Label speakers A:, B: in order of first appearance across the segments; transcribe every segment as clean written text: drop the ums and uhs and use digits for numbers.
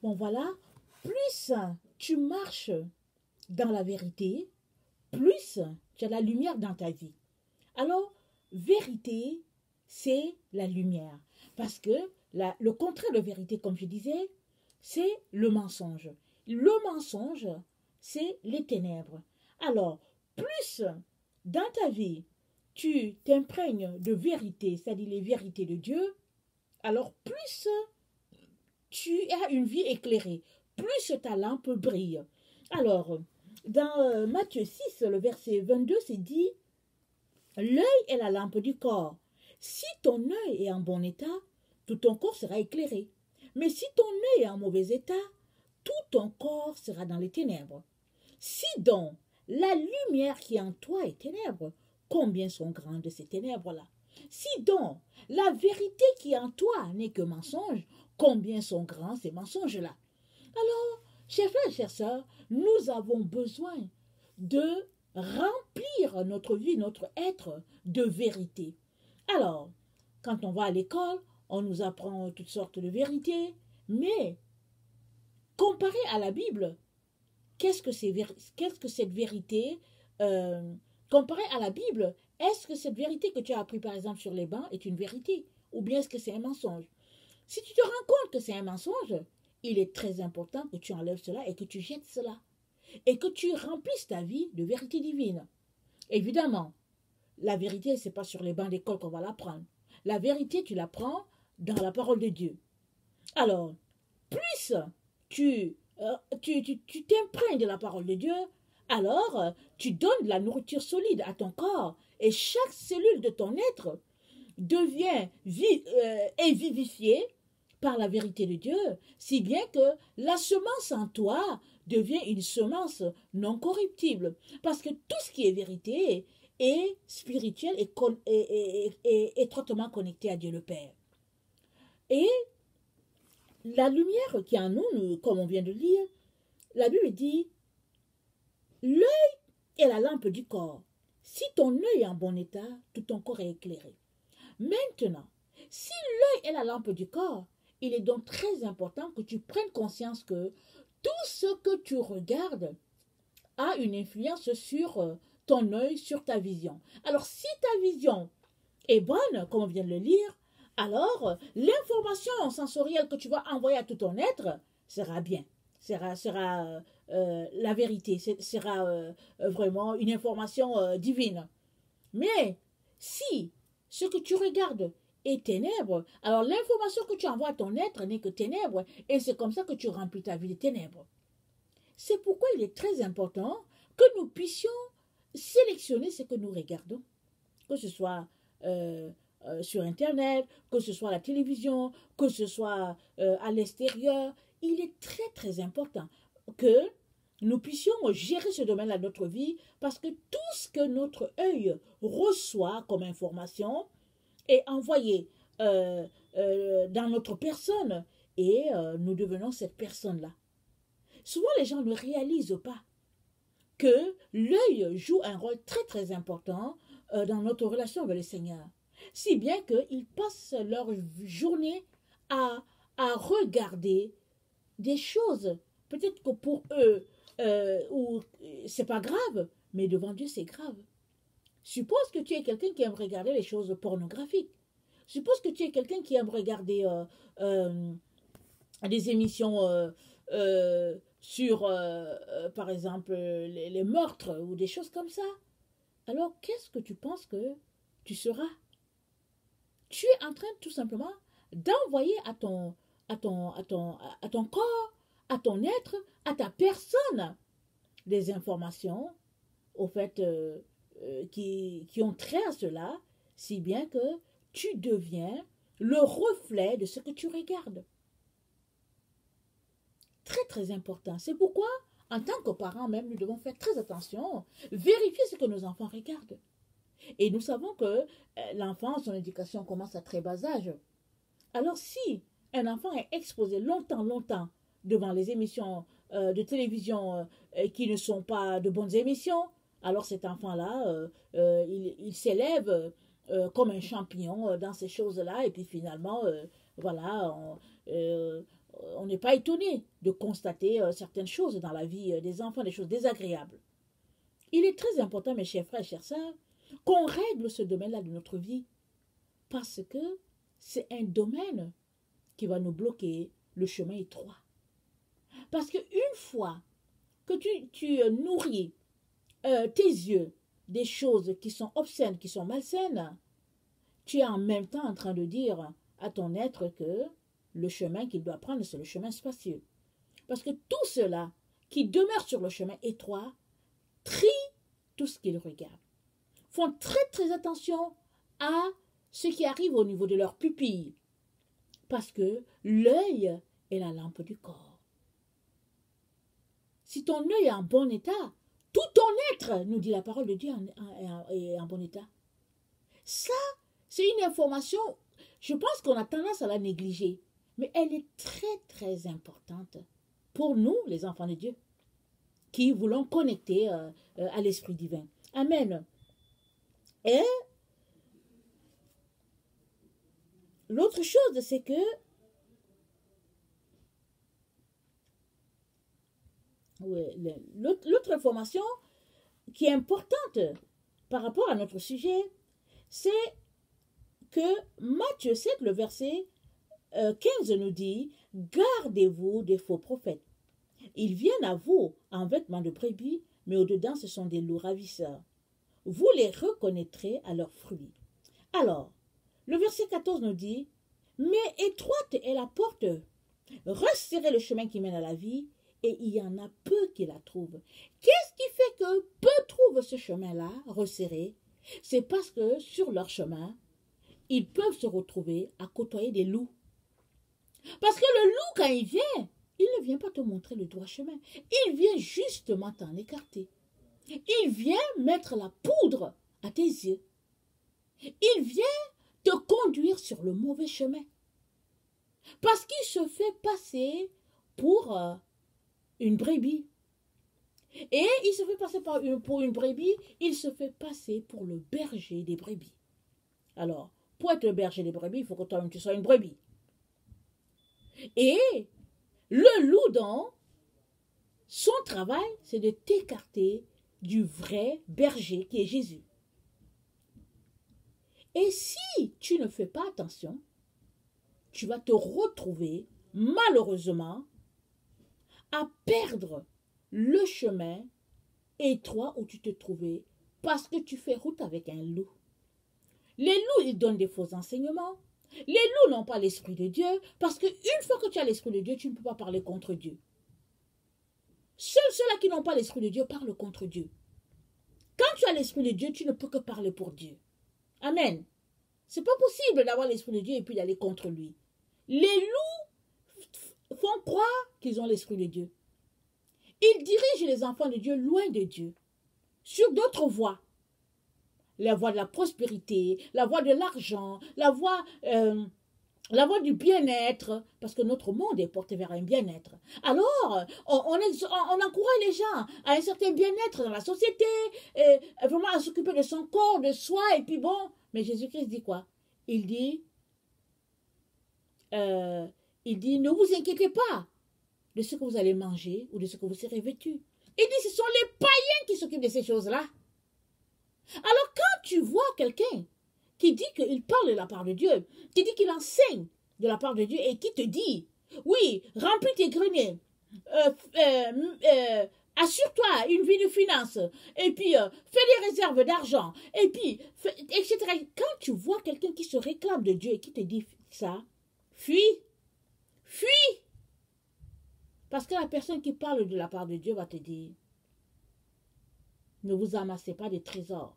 A: Bon, voilà, plus tu marches dans la vérité, plus tu as la lumière dans ta vie. Alors, vérité, c'est la lumière. Parce que le contraire de vérité, comme je disais, c'est le mensonge. Le mensonge, c'est les ténèbres. Alors, plus dans ta vie, tu t'imprègnes de vérité, c'est-à-dire les vérités de Dieu, alors plus tu as une vie éclairée, plus ta lampe brille. Alors, dans Matthieu 6, le verset 22, c'est dit, l'œil est la lampe du corps. Si ton œil est en bon état, tout ton corps sera éclairé. Mais si ton œil est en mauvais état, tout ton corps sera dans les ténèbres. Si donc la lumière qui est en toi est ténèbre, combien sont grandes ces ténèbres-là? Si donc la vérité qui est en toi n'est que mensonge, combien sont grands ces mensonges-là? Alors, chers frères et chères sœurs, nous avons besoin de remplir notre vie, notre être de vérité. Alors, quand on va à l'école, on nous apprend toutes sortes de vérités, mais comparé à la Bible, qu'est-ce que cette vérité comparé à la Bible, est-ce que cette vérité que tu as appris par exemple sur les bancs est une vérité ou bien est-ce que c'est un mensonge? Si tu te rends compte que c'est un mensonge, il est très important que tu enlèves cela et que tu jettes cela et que tu remplisses ta vie de vérité divine. Évidemment, la vérité, ce n'est pas sur les bancs d'école qu'on va l'apprendre. La vérité, tu l'apprends dans la parole de Dieu. Alors, plus tu t'imprègnes de la parole de Dieu, alors tu donnes de la nourriture solide à ton corps et chaque cellule de ton être devient est vivifiée par la vérité de Dieu, si bien que la semence en toi devient une semence non corruptible. Parce que tout ce qui est vérité est spirituel et étroitement connecté à Dieu le Père. Et la lumière qui est en nous, comme on vient de lire, la Bible dit, l'œil est la lampe du corps. Si ton œil est en bon état, tout ton corps est éclairé. Maintenant, si l'œil est la lampe du corps, il est donc très important que tu prennes conscience que tout ce que tu regardes a une influence sur ton œil, sur ta vision. Alors, si ta vision est bonne, comme on vient de le lire, alors l'information sensorielle que tu vas envoyer à tout ton être sera bien, sera la vérité, sera vraiment une information divine. Mais si ce que tu regardes est ténèbres, alors l'information que tu envoies à ton être n'est que ténèbres, et c'est comme ça que tu remplis ta vie de ténèbres. C'est pourquoi il est très important que nous puissions sélectionner ce que nous regardons, que ce soit sur Internet, que ce soit à la télévision, que ce soit à l'extérieur. Il est très très important que nous puissions gérer ce domaine-là de notre vie parce que tout ce que notre œil reçoit comme information est envoyé dans notre personne et nous devenons cette personne-là. Souvent, les gens ne réalisent pas que l'œil joue un rôle très très important dans notre relation avec le Seigneur. Si bien qu'ils passent leur journée à regarder des choses, peut-être que pour eux, c'est pas grave, mais devant Dieu c'est grave. Suppose que tu es quelqu'un qui aime regarder les choses pornographiques. Suppose que tu es quelqu'un qui aime regarder des émissions sur, par exemple, les meurtres ou des choses comme ça. Alors, qu'est-ce que tu penses que tu seras? Tu es en train tout simplement d'envoyer à ton corps, à ton être, à ta personne, des informations, au fait, qui ont trait à cela, si bien que tu deviens le reflet de ce que tu regardes. Très, très important. C'est pourquoi, en tant que parents même, nous devons faire très attention, vérifier ce que nos enfants regardent. Et nous savons que l'enfant, son éducation commence à très bas âge. Alors si un enfant est exposé longtemps devant les émissions de télévision qui ne sont pas de bonnes émissions, alors cet enfant-là, il s'élève comme un champignon dans ces choses-là, et puis finalement, voilà, on n'est pas étonné de constater certaines choses dans la vie des enfants, des choses désagréables. Il est très important, mes chers frères et chères sœurs, qu'on règle ce domaine-là de notre vie, parce que c'est un domaine qui va nous bloquer le chemin étroit. Parce qu'une fois que tu nourris tes yeux des choses qui sont obscènes, qui sont malsaines, tu es en même temps en train de dire à ton être que le chemin qu'il doit prendre, c'est le chemin spacieux. Parce que tout cela qui demeure sur le chemin étroit trient tout ce qu'ils regardent. Font très très attention à ce qui arrive au niveau de leur pupille. Parce que l'œil est la lampe du corps. Si ton œil est en bon état, tout ton être, nous dit la parole de Dieu, est en bon état. Ça, c'est une information, je pense qu'on a tendance à la négliger, mais elle est très très importante pour nous, les enfants de Dieu, qui voulons connecter à l'Esprit divin. Amen. Et l'autre chose, c'est que l'autre information qui est importante par rapport à notre sujet, c'est que Matthieu 7, le verset 15 nous dit « Gardez-vous des faux prophètes. Ils viennent à vous en vêtements de brebis, mais au-dedans ce sont des loups ravisseurs. Vous les reconnaîtrez à leurs fruits. » Alors, le verset 14 nous dit « Mais étroite est la porte, resserrez le chemin qui mène à la vie, et il y en a peu qui la trouvent. » Qu'est-ce qui fait que peu trouvent ce chemin-là, resserré? C'est parce que sur leur chemin, ils peuvent se retrouver à côtoyer des loups. Parce que le loup, quand il vient, il ne vient pas te montrer le droit chemin. Il vient justement t'en écarter. Il vient mettre la poudre à tes yeux. Il vient te conduire sur le mauvais chemin. Parce qu'il se fait passer pour une brebis. Et il se fait passer pour une brebis, il se fait passer pour le berger des brebis. Alors, pour être le berger des brebis, il faut que toi-même tu sois une brebis. Et le loup, donc, son travail, c'est de t'écarter du vrai berger qui est Jésus. Et si tu ne fais pas attention, tu vas te retrouver, malheureusement, à perdre le chemin étroit où tu te trouvais parce que tu fais route avec un loup. Les loups, ils donnent des faux enseignements. Les loups n'ont pas l'Esprit de Dieu parce qu'une fois que tu as l'Esprit de Dieu, tu ne peux pas parler contre Dieu. Seuls ceux-là qui n'ont pas l'Esprit de Dieu parlent contre Dieu. Quand tu as l'Esprit de Dieu, tu ne peux que parler pour Dieu. Amen. C'est pas possible d'avoir l'Esprit de Dieu et puis d'aller contre lui. Les loups font croire qu'ils ont l'Esprit de Dieu. Ils dirigent les enfants de Dieu loin de Dieu, sur d'autres voies. La voie de la prospérité, la voie de l'argent, la voie du bien-être, parce que notre monde est porté vers un bien-être. Alors, on encourage les gens à un certain bien-être dans la société, vraiment à s'occuper de son corps, de soi, et puis bon, mais Jésus-Christ dit quoi? Il dit, ne vous inquiétez pas de ce que vous allez manger ou de ce que vous serez vêtu. Il dit, ce sont les païens qui s'occupent de ces choses-là. Alors quand tu vois quelqu'un qui dit qu'il parle de la part de Dieu, qui dit qu'il enseigne de la part de Dieu et qui te dit, oui, remplis tes greniers, assure-toi une vie de finances, et puis fais des réserves d'argent, et puis, etc. Quand tu vois quelqu'un qui se réclame de Dieu et qui te dit ça, fuis, fuis. Parce que la personne qui parle de la part de Dieu va te dire, ne vous amassez pas des trésors.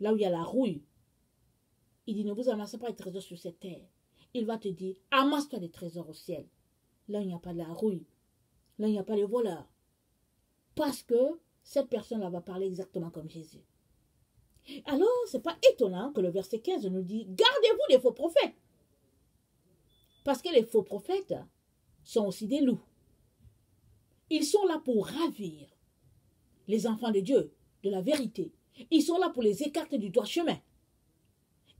A: Là où il y a la rouille, il dit, ne vous amassez pas des trésors sur cette terre. Il va te dire, amasse-toi des trésors au ciel. Là où il n'y a pas de la rouille. Là où il n'y a pas de voleurs. Parce que cette personne-là va parler exactement comme Jésus. Alors, ce n'est pas étonnant que le verset 15 nous dit, gardez-vous des faux prophètes. Parce que les faux prophètes sont aussi des loups. Ils sont là pour ravir les enfants de Dieu, de la vérité. Ils sont là pour les écarter du droit chemin.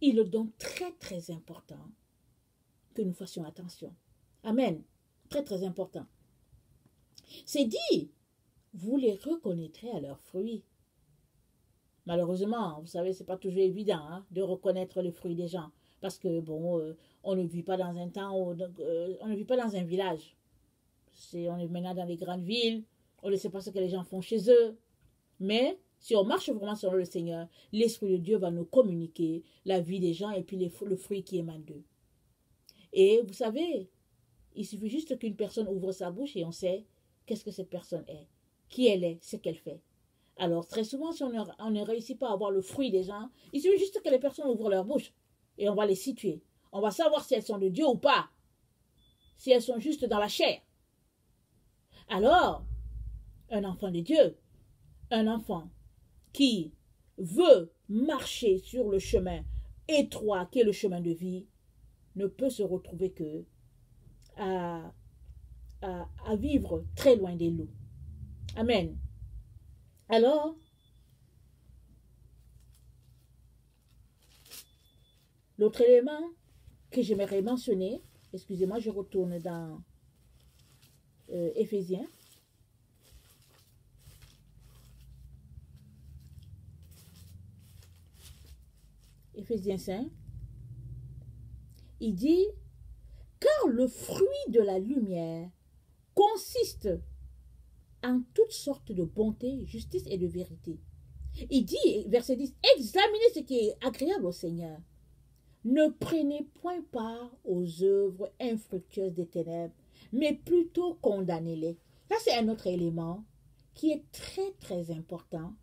A: Il est donc très très important que nous fassions attention. Amen. Très, très important. C'est dit, vous les reconnaîtrez à leurs fruits. Malheureusement, vous savez, c'est pas toujours évident hein, de reconnaître les fruits des gens. Parce que, bon, on ne vit pas dans un temps, on ne vit pas dans un village. On est maintenant dans les grandes villes, on ne sait pas ce que les gens font chez eux. Mais si on marche vraiment selon le Seigneur, l'Esprit de Dieu va nous communiquer la vie des gens et puis le fruit qui émane d'eux. Et vous savez, il suffit juste qu'une personne ouvre sa bouche et on sait qu'est-ce que cette personne est, qui elle est, ce qu'elle fait. Alors, très souvent, si on ne réussit pas à avoir le fruit des gens, il suffit juste que les personnes ouvrent leur bouche et on va les situer. On va savoir si elles sont de Dieu ou pas, si elles sont juste dans la chair. Alors, un enfant de Dieu, un enfant qui veut marcher sur le chemin étroit qui est le chemin de vie, ne peut se retrouver que à vivre très loin des loups. Amen. Alors, l'autre élément que j'aimerais mentionner, excusez-moi, je retourne dans Éphésiens. Éphésiens 5. Il dit, car le fruit de la lumière consiste en toutes sortes de bonté, justice et de vérité. Il dit, verset 10, examinez ce qui est agréable au Seigneur. Ne prenez point part aux œuvres infructueuses des ténèbres, mais plutôt condamnez-les. Ça, c'est un autre élément qui est très, très important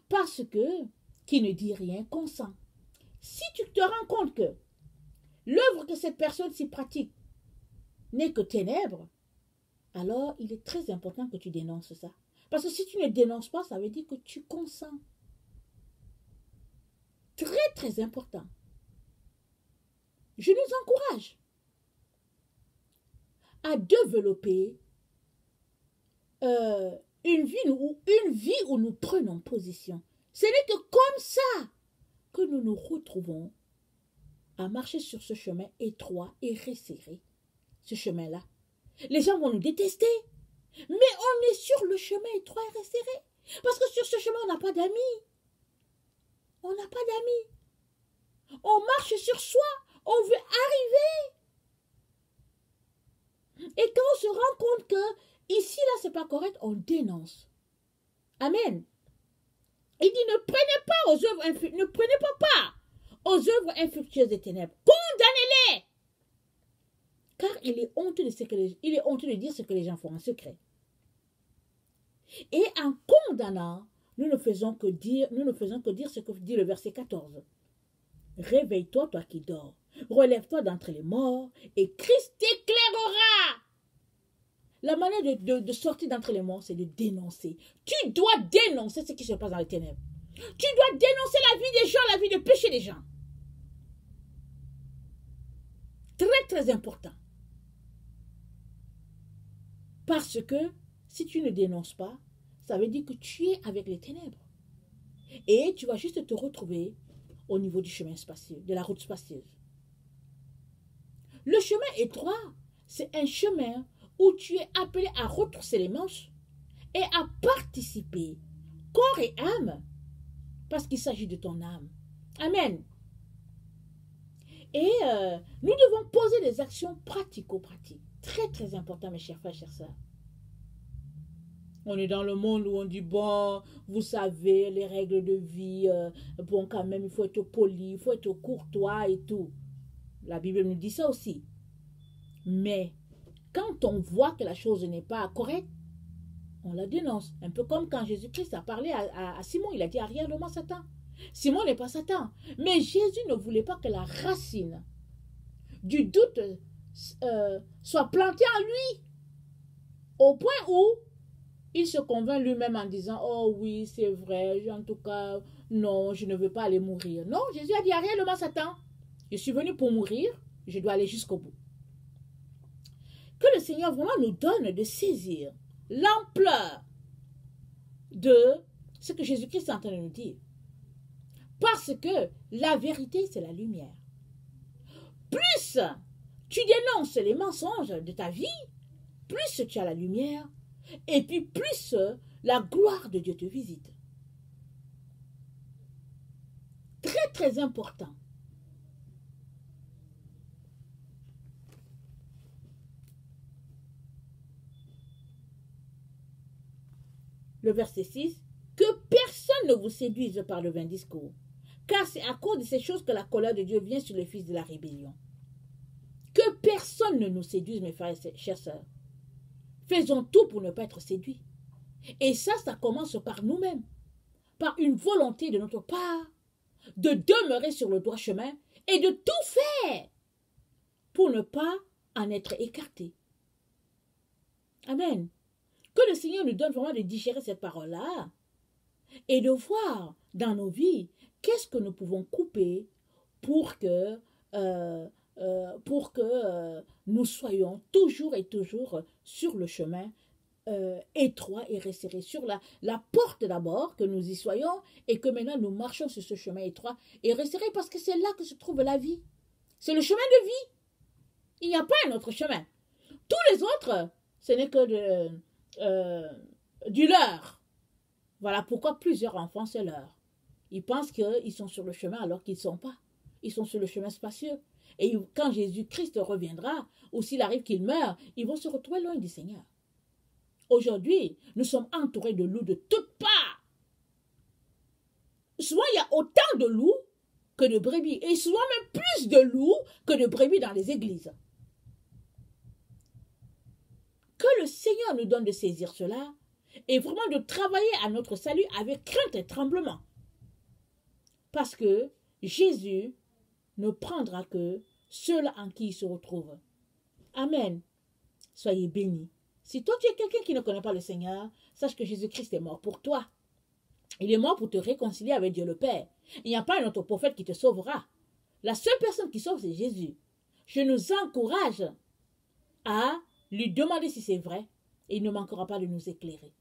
A: parce que qui ne dit rien consent. Si tu te rends compte que l'œuvre que cette personne s'y pratique n'est que ténèbres, alors il est très important que tu dénonces ça. Parce que si tu ne dénonces pas, ça veut dire que tu consens. Très, très important. Je nous encourage à développer une vie où nous prenons position. Ce n'est que comme ça que nous nous retrouvons à marcher sur ce chemin étroit et resserré. Ce chemin-là. Les gens vont nous détester. Mais on est sur le chemin étroit et resserré. Parce que sur ce chemin, on n'a pas d'amis. On n'a pas d'amis. On marche sur soi. On veut arriver. Et quand on se rend compte que ici, là, c'est pas correct, on dénonce. Amen. Il dit, ne prenez pas aux œuvres, ne prenez pas part aux œuvres infructueuses des ténèbres. Condamnez-les. Car il est honteux de dire ce que les gens font en secret. Et en condamnant, nous ne faisons que dire ce que dit le verset 14. Réveille-toi, toi qui dors. Relève-toi d'entre les morts et Christ t'éclairera. La manière de sortir d'entre les morts, c'est de dénoncer. Tu dois dénoncer ce qui se passe dans les ténèbres. Tu dois dénoncer la vie des gens, la vie de péché des gens. Très, très important. Parce que si tu ne dénonces pas, ça veut dire que tu es avec les ténèbres. Et tu vas juste te retrouver au niveau du chemin spacieux, de la route spacieuse. Le chemin étroit, c'est un chemin où tu es appelé à retrousser les manches et à participer, corps et âme, parce qu'il s'agit de ton âme. Amen. Et nous devons poser des actions pratico-pratiques. Très, très important, mes chers frères, chères sœurs. On est dans le monde où on dit, bon, vous savez, les règles de vie, bon, quand même, il faut être poli, il faut être courtois et tout. La Bible nous dit ça aussi. Mais, quand on voit que la chose n'est pas correcte, on la dénonce. Un peu comme quand Jésus-Christ a parlé à Simon, il a dit, arrière de moi, Satan. Simon n'est pas Satan. Mais Jésus ne voulait pas que la racine du doute soit plantée en lui. Au point où il se convainc lui-même en disant, oh oui, c'est vrai, en tout cas, non, je ne veux pas aller mourir. Non, Jésus a dit, arrière de moi, Satan. Je suis venu pour mourir, je dois aller jusqu'au bout. Que le Seigneur vraiment nous donne de saisir l'ampleur de ce que Jésus-Christ est en train de nous dire. Parce que la vérité, c'est la lumière. Plus tu dénonces les mensonges de ta vie, plus tu as la lumière, et puis plus la gloire de Dieu te visite. Très, très important. Le verset 6, que personne ne vous séduise par le vain discours, car c'est à cause de ces choses que la colère de Dieu vient sur les fils de la rébellion. Que personne ne nous séduise, mes frères et chers sœurs. Faisons tout pour ne pas être séduits. Et ça commence par nous-mêmes, par une volonté de notre part, de demeurer sur le droit chemin et de tout faire pour ne pas en être écarté. Amen. Que le Seigneur nous donne vraiment de digérer cette parole-là et de voir dans nos vies qu'est-ce que nous pouvons couper pour que nous soyons toujours et toujours sur le chemin étroit et resserré, sur la porte d'abord, que nous y soyons et que maintenant nous marchons sur ce chemin étroit et resserré parce que c'est là que se trouve la vie. C'est le chemin de vie. Il n'y a pas un autre chemin. Tous les autres, ce n'est que du leurre. Voilà pourquoi plusieurs enfants, c'est leurre. Ils pensent qu'ils sont sur le chemin alors qu'ils ne sont pas. Ils sont sur le chemin spacieux. Et quand Jésus-Christ reviendra, ou s'il arrive qu'il meure, ils vont se retrouver loin du Seigneur. Aujourd'hui, nous sommes entourés de loups de toutes parts. Souvent, il y a autant de loups que de brebis. Et souvent même plus de loups que de brebis dans les églises. Que le Seigneur nous donne de saisir cela et vraiment de travailler à notre salut avec crainte et tremblement. Parce que Jésus ne prendra que ceux-là en qui il se retrouve. Amen. Soyez bénis. Si toi tu es quelqu'un qui ne connaît pas le Seigneur, sache que Jésus-Christ est mort pour toi. Il est mort pour te réconcilier avec Dieu le Père. Il n'y a pas un autre prophète qui te sauvera. La seule personne qui sauve, c'est Jésus. Je nous encourage à lui demander si c'est vrai et il ne manquera pas de nous éclairer.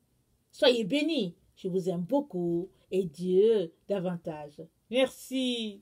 A: Soyez bénis. Je vous aime beaucoup et Dieu davantage. Merci.